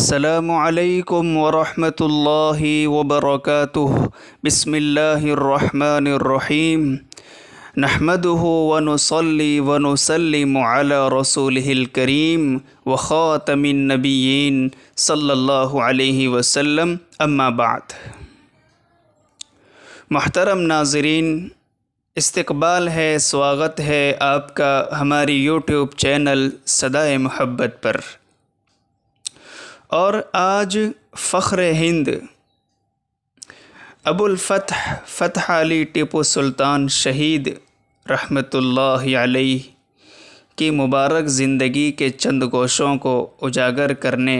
السلام علیکم ورحمۃ اللہ وبرکاتہ۔ بسم اللہ الرحمن الرحیم۔ نحمده ونصلی ونسلم علی رسولہ الکریم وخاتم النبیین صلی اللہ علیہ وسلم، اما بعد۔ محترم ناظرین، استقبال ہے، سواگت ہے آپ کا ہماری یوٹیوب چینل صدائے محبت پر۔ اور آج فخر ہند ابو الفتح فتح علی ٹیپو سلطان شہید رحمۃ اللہ علیہ کی مبارک زندگی کے چند گوشوں کو اجاگر کرنے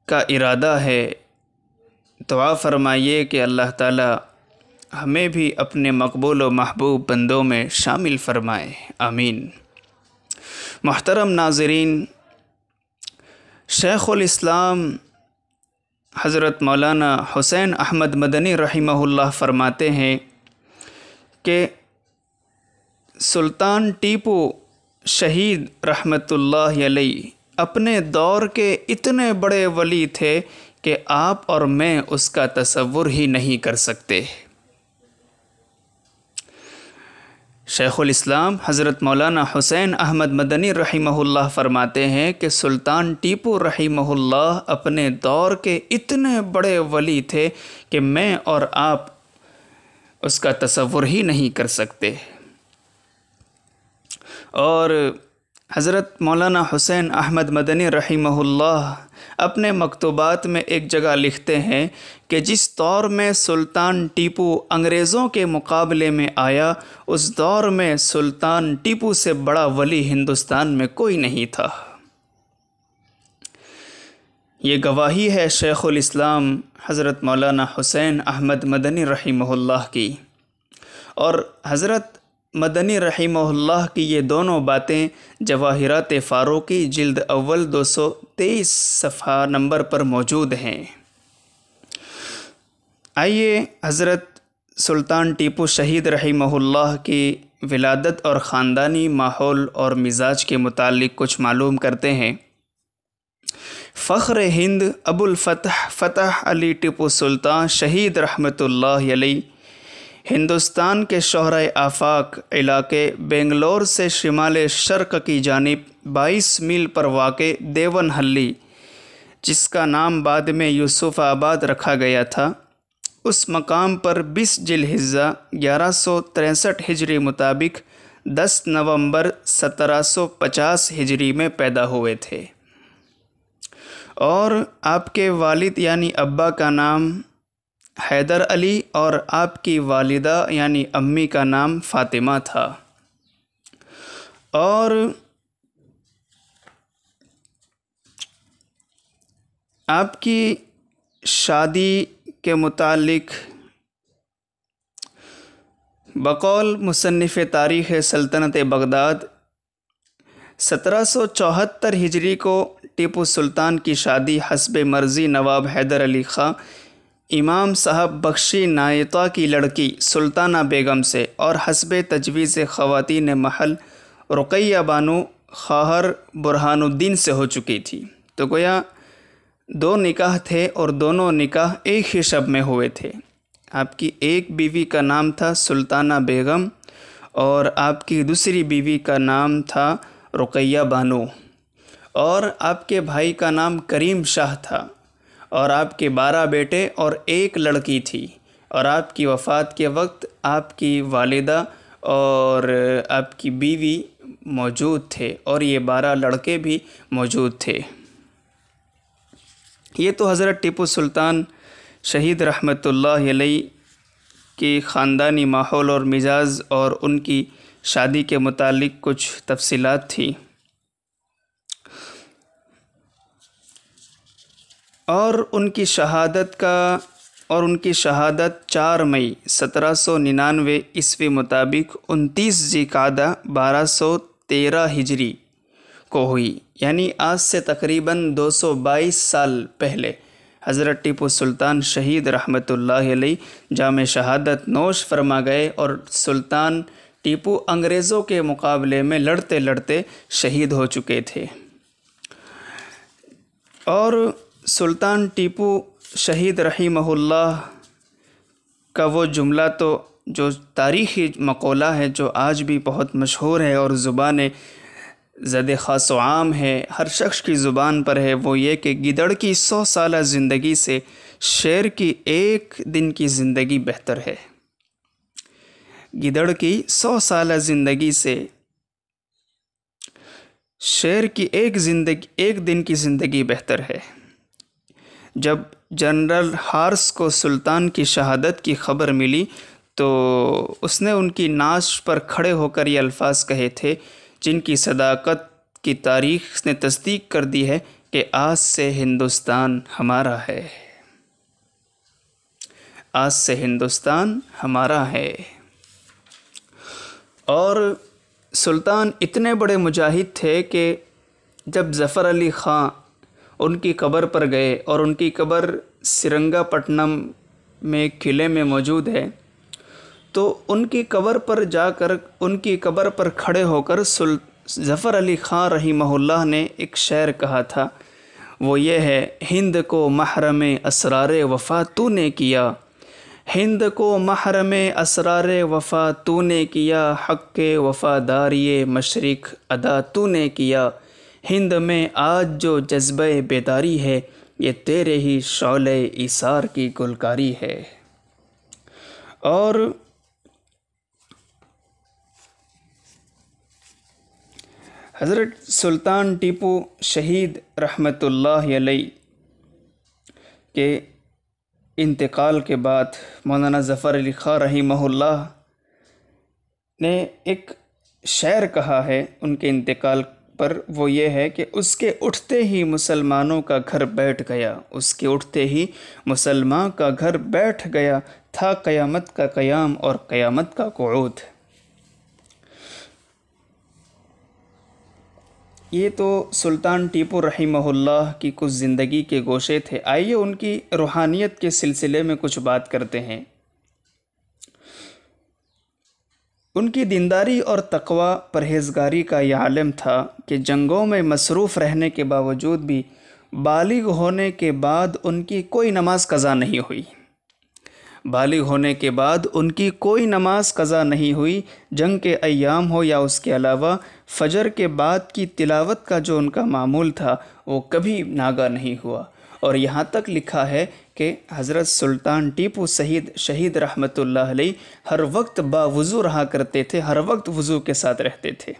کا ارادہ ہے۔ دعا فرمائیے کہ اللہ تعالی ہمیں بھی اپنے مقبول و محبوب بندوں میں شامل فرمائے، آمین۔ محترم ناظرین، شیخ الاسلام حضرت مولانا حسین احمد مدنی رحمہ اللہ فرماتے ہیں کہ سلطان ٹیپو شہید رحمۃ اللہ علیہ اپنے دور کے اتنے بڑے ولی تھے کہ آپ اور میں اس کا تصور ہی نہیں کر سکتے۔ شیخ الاسلام حضرت مولانا حسین احمد مدنی رحمہ اللہ فرماتے ہیں کہ سلطان ٹیپو رحمہ اللہ اپنے دور کے اتنے بڑے ولی تھے کہ میں اور آپ اس کا تصور ہی نہیں کر سکتے۔ اور حضرت مولانا حسین احمد مدنی رحمہ اللہ اپنے مکتوبات میں ایک جگہ لکھتے ہیں کہ جس دور میں سلطان ٹیپو انگریزوں کے مقابلے میں آیا، اس دور میں سلطان ٹیپو سے بڑا ولی ہندوستان میں کوئی نہیں تھا۔ یہ گواہی ہے شیخ الاسلام حضرت مولانا حسین احمد مدنی رحمہ اللہ کی۔ اور حضرت مدنی رحمہ اللہ کی یہ دونوں باتیں جواہرات فاروقی جلد اول 223 صفحہ نمبر پر موجود ہیں۔ آئیے حضرت سلطان ٹیپو شہید رحمہ اللہ کی ولادت اور خاندانی ماحول اور مزاج کے متعلق کچھ معلوم کرتے ہیں۔ فخر ہند ابو الفتح فتح علی ٹیپو سلطان شہید رحمۃ اللہ علیہ ہندوستان کے شہرۂ آفاق علاقے بنگلور سے شمال شرق کی جانب 22 میل پر واقع دیون ہلی، جس کا نام بعد میں یوسف آباد رکھا گیا تھا، اس مقام پر 20 ذی الحجہ 1163 ہجری مطابق 10 نومبر 1750 ہجری میں پیدا ہوئے تھے۔ اور آپ کے والد یعنی ابا کا نام حیدر علی اور آپ کی والدہ یعنی امی کا نام فاطمہ تھا۔ اور آپ کی شادی کے متعلق بقول مصنف تاریخ سلطنت بغداد 1774 ہجری کو ٹیپو سلطان کی شادی حسب مرضی نواب حیدر علی خاں امام صاحب بخشی نایتا کی لڑکی سلطانہ بیگم سے اور حسب تجویز خواتین محل رقیہ بانو خواہر برہان الدین سے ہو چکی تھی۔ تو گویا 2 نکاح تھے اور دونوں نکاح ایک ہی شب میں ہوئے تھے۔ آپ کی ایک بیوی کا نام تھا سلطانہ بیگم اور آپ کی دوسری بیوی کا نام تھا رقیہ بانو، اور آپ کے بھائی کا نام کریم شاہ تھا، اور آپ کے 12 بیٹے اور 1 لڑکی تھی۔ اور آپ کی وفات کے وقت آپ کی والدہ اور آپ کی بیوی موجود تھے اور یہ 12 لڑکے بھی موجود تھے۔ یہ تو حضرت ٹیپو سلطان شہید رحمۃ اللہ علیہ کی خاندانی ماحول اور مزاج اور ان کی شادی کے متعلق کچھ تفصیلات تھی۔ اور ان کی شہادت 4 مئی 1799 عیسوی مطابق 29 ذی القعدہ 1213 ہجری کو ہوئی، یعنی آج سے تقریباً 222 سال پہلے حضرت ٹیپو سلطان شہید رحمۃ اللہ علیہ جام شہادت نوش فرما گئے اور سلطان ٹیپو انگریزوں کے مقابلے میں لڑتے لڑتے شہید ہو چکے تھے۔ اور سلطان ٹیپو شہید رحمہ اللہ کا وہ جملہ تو جو تاریخی مقولہ ہے جو آج بھی بہت مشہور ہے اور زبان زد خاص و عام ہے، ہر شخص کی زبان پر ہے، وہ یہ کہ گدڑ کی 100 سالہ زندگی سے شیر کی ایک دن کی زندگی بہتر ہے۔ گدڑ کی 100 سالہ زندگی سے شیر کی ایک دن کی زندگی بہتر ہے۔ جب جنرل ہارس کو سلطان کی شہادت کی خبر ملی تو اس نے ان کی نعش پر کھڑے ہو کر یہ الفاظ کہے تھے جن کی صداقت کی تاریخ نے تصدیق کر دی ہے کہ آج سے ہندوستان ہمارا ہے، آج سے ہندوستان ہمارا ہے۔ اور سلطان اتنے بڑے مجاہد تھے کہ جب ظفر علی خاں ان کی قبر پر گئے، اور ان کی قبر سرنگا پٹنم میں قلعے میں موجود ہے، تو ان کی قبر پر جا کر ان کی قبر پر کھڑے ہو کر ظفر علی خاں رحمہ اللہ نے ایک شعر کہا تھا، وہ یہ ہے: ہند کو محرم اسرار وفا تو نے کیا، ہند کو محرم اسرار وفا تو نے کیا، حق وفاداری مشرق ادا تو نے کیا، ہند میں آج جو جذبہ بیداری ہے یہ تیرے ہی شعلہ ایثار کی گلکاری ہے۔ اور حضرت سلطان ٹیپو شہید رحمۃ اللہ علیہ کے انتقال کے بعد مولانا ظفر علی خاں رحمہ اللہ نے ایک شعر کہا ہے ان کے انتقال پر، وہ یہ ہے کہ اس کے اٹھتے ہی مسلمانوں کا گھر بیٹھ گیا، اس کے اٹھتے ہی مسلمان کا گھر بیٹھ گیا، تھا قیامت کا قیام اور قیامت کا قعود۔ یہ تو سلطان ٹیپو رحمہ اللہ کی کچھ زندگی کے گوشے تھے۔ آئیے ان کی روحانیت کے سلسلے میں کچھ بات کرتے ہیں۔ ان کی دینداری اور تقوی پرہیزگاری کا یہ عالم تھا کہ جنگوں میں مصروف رہنے کے باوجود بھی بالغ ہونے کے بعد ان کی کوئی نماز قضا نہیں ہوئی، بالغ ہونے کے بعد ان کی کوئی نماز قضا نہیں ہوئی، جنگ کے ایام ہو یا اس کے علاوہ۔ فجر کے بعد کی تلاوت کا جو ان کا معمول تھا وہ کبھی ناگا نہیں ہوا، اور یہاں تک لکھا ہے کہ حضرت سلطان ٹیپو شہید رحمۃ اللہ علیہ ہر وقت باوضو رہا کرتے تھے، ہر وقت وضو کے ساتھ رہتے تھے۔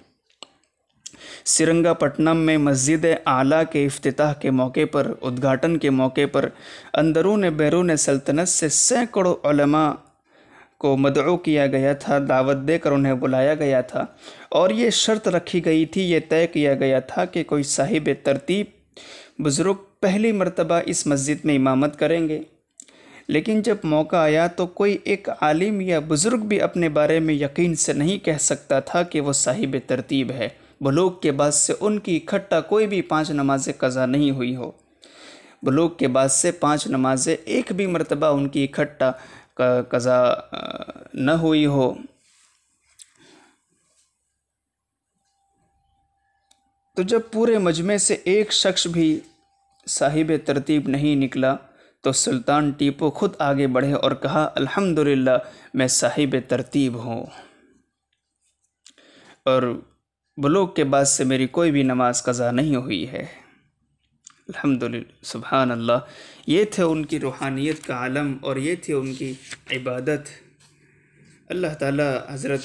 سرنگا پٹنم میں مسجد اعلیٰ کے افتتاح کے موقع پر، ادگھاٹن کے موقع پر، اندرون بیرون سلطنت سے سینکڑوں علماء کو مدعو کیا گیا تھا، دعوت دے کر انہیں بلایا گیا تھا، اور یہ شرط رکھی گئی تھی، یہ طے کیا گیا تھا کہ کوئی صاحب ترتیب بزرگ پہلی مرتبہ اس مسجد میں امامت کریں گے۔ لیکن جب موقع آیا تو کوئی ایک عالم یا بزرگ بھی اپنے بارے میں یقین سے نہیں کہہ سکتا تھا کہ وہ صاحب ترتیب ہے۔ بلوغ کے بعد سے ان کی اکٹھا کوئی بھی 5 نمازیں قضا نہیں ہوئی ہو، بلوغ کے بعد سے 5 نمازیں ایک بھی مرتبہ ان کی اکٹھا قضا نہ ہوئی ہو۔ تو جب پورے مجمع سے ایک شخص بھی صاحب ترتیب نہیں نکلا تو سلطان ٹیپو خود آگے بڑھے اور کہا، الحمدللہ میں صاحب ترتیب ہوں، اور بلوغ کے بعد سے میری کوئی بھی نماز قضا نہیں ہوئی ہے۔ الحمدللہ، سبحان اللہ۔ یہ تھے ان کی روحانیت کا عالم، اور یہ تھی ان کی عبادت۔ اللہ تعالیٰ حضرت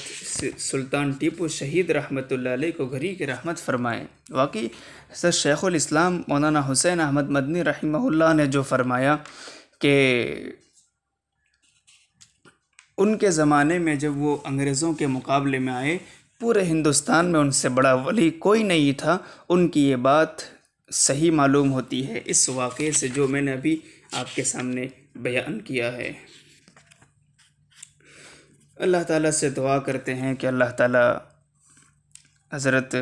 سلطان ٹیپو شہید رحمۃ اللہ علیہ کو گھری کی رحمت فرمائے۔ واقعی حضرت شیخ الاسلام مولانا حسین احمد مدنی رحمہ اللہ نے جو فرمایا کہ ان کے زمانے میں جب وہ انگریزوں کے مقابلے میں آئے، پورے ہندوستان میں ان سے بڑا ولی کوئی نہیں تھا، ان کی یہ بات صحیح معلوم ہوتی ہے اس واقعے سے جو میں نے ابھی آپ کے سامنے بیان کیا ہے۔ اللہ تعالیٰ سے دعا کرتے ہیں کہ اللہ تعالیٰ حضرت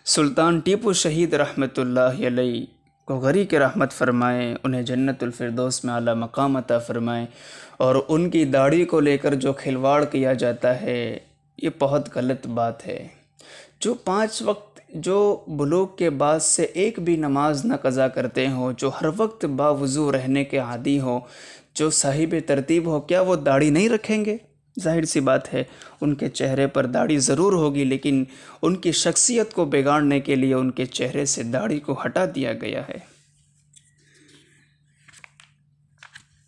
سلطان ٹیپو شہید رحمۃ اللہ علیہ کو غری کی رحمت فرمائیں، انہیں جنت الفردوس میں اعلیٰ مقام عطا فرمائیں، اور ان کی داڑھی کو لے کر جو کھلواڑ کیا جاتا ہے یہ بہت غلط بات ہے۔ جو 5 وقت جو بلوغ کے بعد سے ایک بھی نماز نہ قضا کرتے ہوں، جو ہر وقت باوضو رہنے کے عادی ہوں، جو صاحب ترتیب ہو، کیا وہ داڑھی نہیں رکھیں گے؟ ظاہر سی بات ہے ان کے چہرے پر داڑھی ضرور ہوگی، لیکن ان کی شخصیت کو بگاڑنے کے لیے ان کے چہرے سے داڑھی کو ہٹا دیا گیا ہے۔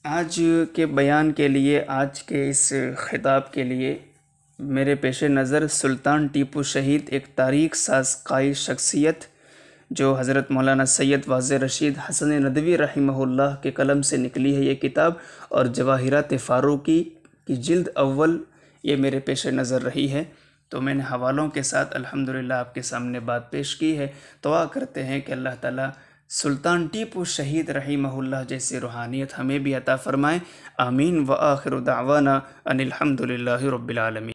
آج کے بیان کے لیے، آج کے اس خطاب کے لیے میرے پیش نظر سلطان ٹیپو شہید ایک تاریخ ساز قائد شخصیت، جو حضرت مولانا سید واضح رشید حسن ندوی رحمہ اللہ کے قلم سے نکلی ہے یہ کتاب، اور جواہرات فاروقی کی جلد اول یہ میرے پیش نظر رہی ہے۔ تو میں نے حوالوں کے ساتھ الحمدللہ آپ کے سامنے بات پیش کی ہے۔ دعا کرتے ہیں کہ اللہ تعالیٰ سلطان ٹیپو شہید رحمہ اللہ جیسی روحانیت ہمیں بھی عطا فرمائے۔ آمین۔ وآخر دعوانا ان الحمدللہ رب العالمین۔